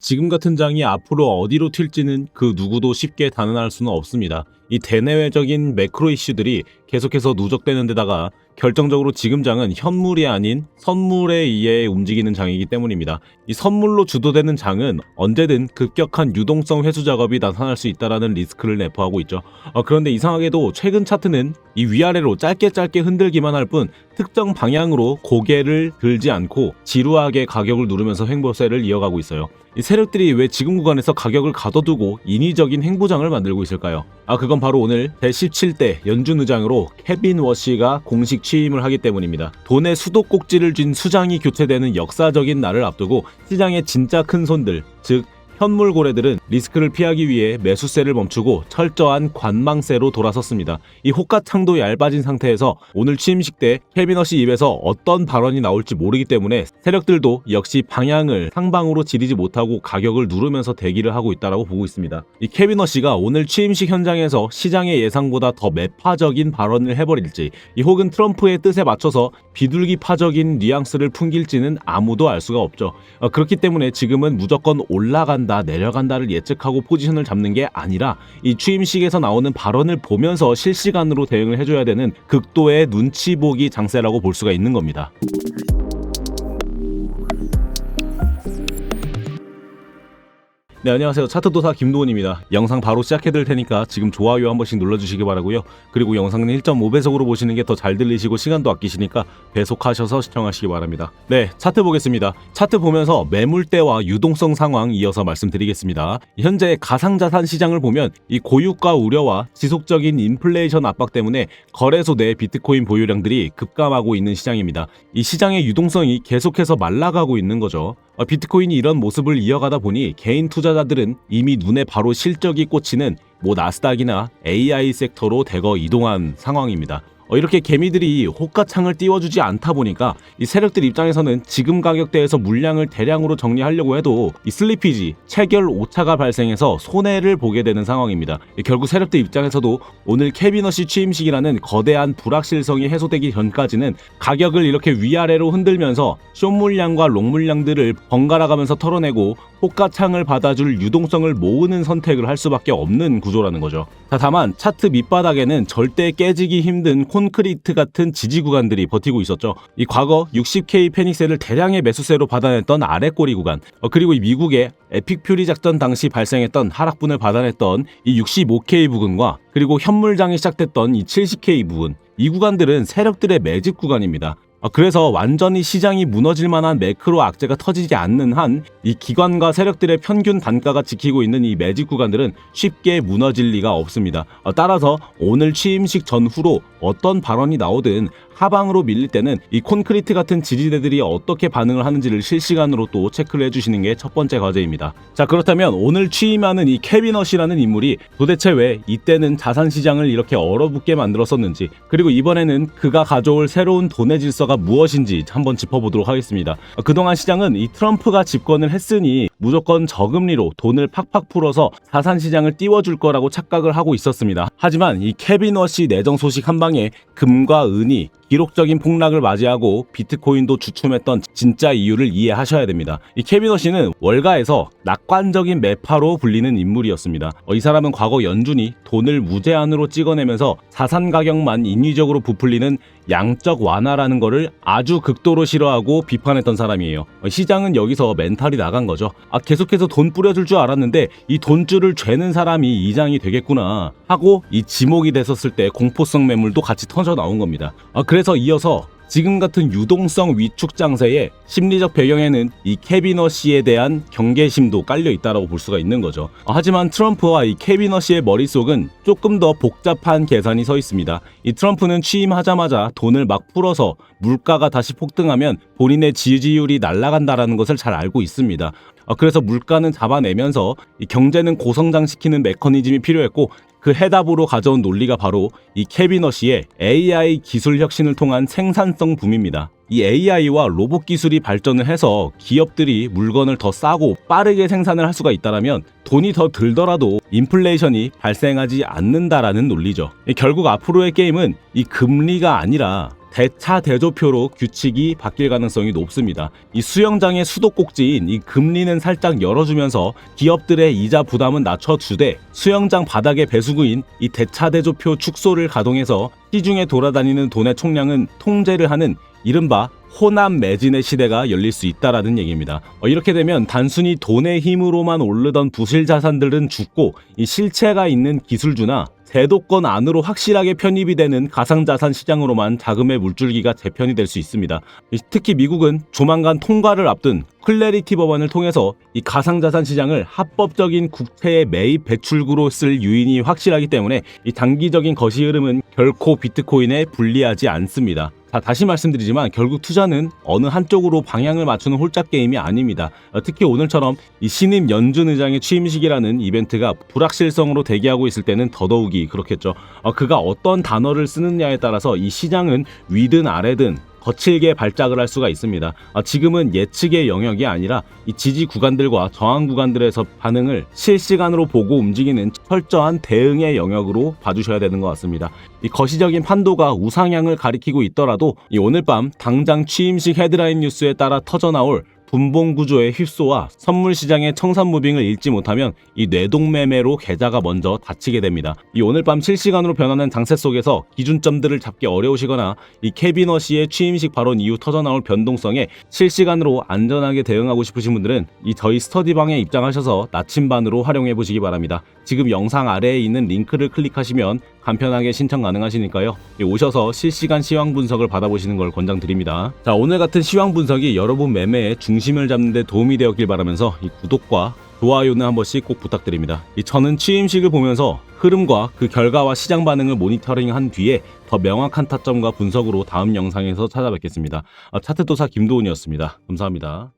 지금 같은 장이 앞으로 어디로 튈지는 그 누구도 쉽게 단언할 수는 없습니다. 이 대내외적인 매크로 이슈들이 계속해서 누적되는 데다가 결정적으로 지금 장은 현물이 아닌 선물에 의해 움직이는 장이기 때문입니다. 이 선물로 주도되는 장은 언제든 급격한 유동성 회수 작업이 나타날 수 있다는 리스크를 내포하고 있죠. 그런데 이상하게도 최근 차트는 이 위아래로 짧게 흔들기만 할 뿐 특정 방향으로 고개를 들지 않고 지루하게 가격을 누르면서 횡보세를 이어가고 있어요. 이 세력들이 왜 지금 구간에서 가격을 가둬두고 인위적인 횡보장을 만들고 있을까요? 그건 바로 오늘 제17대 연준의장으로 케빈 워시가 공식 취임을 하기 때문입니다. 돈의 수도꼭지를 쥔 수장이 교체되는 역사적인 날을 앞두고 시장의 진짜 큰 손들, 즉 현물 고래들은 리스크를 피하기 위해 매수세를 멈추고 철저한 관망세로 돌아섰습니다. 이 호가창도 얇아진 상태에서 오늘 취임식 때 케빈 워시 입에서 어떤 발언이 나올지 모르기 때문에 세력들도 역시 방향을 상방으로 지리지 못하고 가격을 누르면서 대기를 하고 있다고 보고 있습니다. 이 케빈 워시가 오늘 취임식 현장에서 시장의 예상보다 더 매파적인 발언을 해버릴지 혹은 트럼프의 뜻에 맞춰서 비둘기파적인 뉘앙스를 풍길지는 아무도 알 수가 없죠. 그렇기 때문에 지금은 무조건 올라간다 내려간다를 예측하고 포지션을 잡는 게 아니라 이 취임식에서 나오는 발언을 보면서 실시간으로 대응을 해줘야 되는 극도의 눈치 보기 장세라고 볼 수가 있는 겁니다. 네, 안녕하세요. 차트도사 김도훈입니다. 영상 바로 시작해드릴 테니까 지금 좋아요 한 번씩 눌러주시기 바라고요. 그리고 영상은 1.5배속으로 보시는 게 더 잘 들리시고 시간도 아끼시니까 배속하셔서 시청하시기 바랍니다. 네, 차트 보겠습니다. 차트 보면서 매물대와 유동성 상황 이어서 말씀드리겠습니다. 현재 가상자산 시장을 보면 이 고유가 우려와 지속적인 인플레이션 압박 때문에 거래소 내 비트코인 보유량들이 급감하고 있는 시장입니다. 이 시장의 유동성이 계속해서 말라가고 있는 거죠. 비트코인이 이런 모습을 이어가다 보니 개인 투자자들은 이미 눈에 바로 실적이 꽂히는 나스닥이나 AI 섹터로 대거 이동한 상황입니다. 이렇게 개미들이 호가창을 띄워주지 않다 보니까 이 세력들 입장에서는 지금 가격대에서 물량을 대량으로 정리하려고 해도 이 슬리피지, 체결 오차가 발생해서 손해를 보게 되는 상황입니다. 결국 세력들 입장에서도 오늘 케빈 워시 취임식이라는 거대한 불확실성이 해소되기 전까지는 가격을 이렇게 위아래로 흔들면서 숏 물량과 롱 물량들을 번갈아 가면서 털어내고 호가창을 받아줄 유동성을 모으는 선택을 할 수밖에 없는 구조라는 거죠. 다만 차트 밑바닥에는 절대 깨지기 힘든 콘크리트 같은 지지 구간들이 버티고 있었죠. 이 과거 60K 페닉스를 대량의 매수세로 받아냈던 아래꼬리 구간, 그리고 이 미국의 에픽 퓨리 작전 당시 발생했던 하락분을 받아냈던 이 65K 부근과 그리고 현물장이 시작됐던 이 70K 부근, 이 구간들은 세력들의 매집 구간입니다. 그래서 완전히 시장이 무너질 만한 매크로 악재가 터지지 않는 한 이 기관과 세력들의 평균 단가가 지키고 있는 이 매집 구간들은 쉽게 무너질 리가 없습니다. 따라서 오늘 취임식 전후로 어떤 발언이 나오든 하방으로 밀릴 때는 이 콘크리트 같은 지지대들이 어떻게 반응을 하는지를 실시간으로 또 체크를 해주시는 게 첫 번째 과제입니다. 자, 그렇다면 오늘 취임하는 이 케빈 워시라는 인물이 도대체 왜 이때는 자산시장을 이렇게 얼어붙게 만들었었는지, 그리고 이번에는 그가 가져올 새로운 돈의 질서가 무엇인지 한번 짚어보도록 하겠습니다. 그동안 시장은 이 트럼프가 집권을 했으니 무조건 저금리로 돈을 팍팍 풀어서 자산시장을 띄워줄 거라고 착각을 하고 있었습니다. 하지만 이 케빈 워시 내정 소식 한 방에 금과 은이 기록적인 폭락을 맞이하고 비트코인도 주춤했던 진짜 이유를 이해하셔야 됩니다. 이 케빈 워시는 월가에서 낙관적인 매파로 불리는 인물이었습니다. 이 사람은 과거 연준이 돈을 무제한으로 찍어내면서 자산 가격만 인위적으로 부풀리는 양적 완화라는 거를 아주 극도로 싫어하고 비판했던 사람이에요. 시장은 여기서 멘탈이 나간 거죠. 계속해서 돈 뿌려줄 줄 알았는데 이 돈줄을 죄는 사람이 이장이 되겠구나 하고 이 지목이 됐었을 때 공포성 매물도 같이 터져 나온 겁니다. 그래서 이어서 지금 같은 유동성 위축 장세의 심리적 배경에는 이 케빈 워시에 대한 경계심도 깔려 있다고 볼 수가 있는 거죠. 하지만 트럼프와 이 케빈 워시의 머릿속은 조금 더 복잡한 계산이 서 있습니다. 이 트럼프는 취임하자마자 돈을 막 풀어서 물가가 다시 폭등하면 본인의 지지율이 날아간다라는 것을 잘 알고 있습니다. 그래서 물가는 잡아내면서 이 경제는 고성장시키는 메커니즘이 필요했고, 그 해답으로 가져온 논리가 바로 이 케빈 워시의 AI 기술 혁신을 통한 생산성 붐입니다. 이 AI와 로봇 기술이 발전을 해서 기업들이 물건을 더 싸고 빠르게 생산을 할 수가 있다면 돈이 더 들더라도 인플레이션이 발생하지 않는다라는 논리죠. 결국 앞으로의 게임은 이 금리가 아니라 대차 대조표로 규칙이 바뀔 가능성이 높습니다. 이 수영장의 수도꼭지인 이 금리는 살짝 열어주면서 기업들의 이자 부담은 낮춰주되 수영장 바닥의 배수구인 이 대차 대조표 축소를 가동해서 시중에 돌아다니는 돈의 총량은 통제를 하는 이른바 호남 매진의 시대가 열릴 수 있다라는 얘기입니다. 이렇게 되면 단순히 돈의 힘으로만 오르던 부실 자산들은 죽고 이 실체가 있는 기술주나 제도권 안으로 확실하게 편입이 되는 가상자산 시장으로만 자금의 물줄기가 재편이 될 수 있습니다. 특히 미국은 조만간 통과를 앞둔 클래리티 법안을 통해서 이 가상자산 시장을 합법적인 국채의 매입 배출구로 쓸 유인이 확실하기 때문에 이 단기적인 거시 흐름은 결코 비트코인에 불리하지 않습니다. 자, 다시 말씀드리지만 결국 투자는 어느 한쪽으로 방향을 맞추는 홀짝 게임이 아닙니다. 특히 오늘처럼 이 신임 연준 의장의 취임식이라는 이벤트가 불확실성으로 대기하고 있을 때는 더더욱이 그렇겠죠. 그가 어떤 단어를 쓰느냐에 따라서 이 시장은 위든 아래든 거칠게 발작을 할 수가 있습니다. 지금은 예측의 영역이 아니라 이 지지 구간들과 저항 구간들에서 반응을 실시간으로 보고 움직이는 철저한 대응의 영역으로 봐주셔야 되는 것 같습니다. 이 거시적인 판도가 우상향을 가리키고 있더라도 이 오늘 밤 당장 취임식 헤드라인 뉴스에 따라 터져나올 분봉 구조의 휩소와 선물 시장의 청산 무빙을 읽지 못하면 이 뇌동매매로 계좌가 먼저 닫히게 됩니다. 이 오늘 밤 실시간으로 변하는 장세 속에서 기준점들을 잡기 어려우시거나 이 캐비너시의 취임식 발언 이후 터져나올 변동성에 실시간으로 안전하게 대응하고 싶으신 분들은 이 저희 스터디방에 입장하셔서 나침반으로 활용해 보시기 바랍니다. 지금 영상 아래에 있는 링크를 클릭하시면 간편하게 신청 가능하시니까요. 오셔서 실시간 시황 분석을 받아보시는 걸 권장드립니다. 자, 오늘 같은 시황 분석이 여러분 매매의 중심을 잡는 데 도움이 되었길 바라면서 이 구독과 좋아요는 한 번씩 꼭 부탁드립니다. 저는 취임식을 보면서 흐름과 그 결과와 시장 반응을 모니터링한 뒤에 더 명확한 타점과 분석으로 다음 영상에서 찾아뵙겠습니다. 차트도사 김도훈이었습니다. 감사합니다.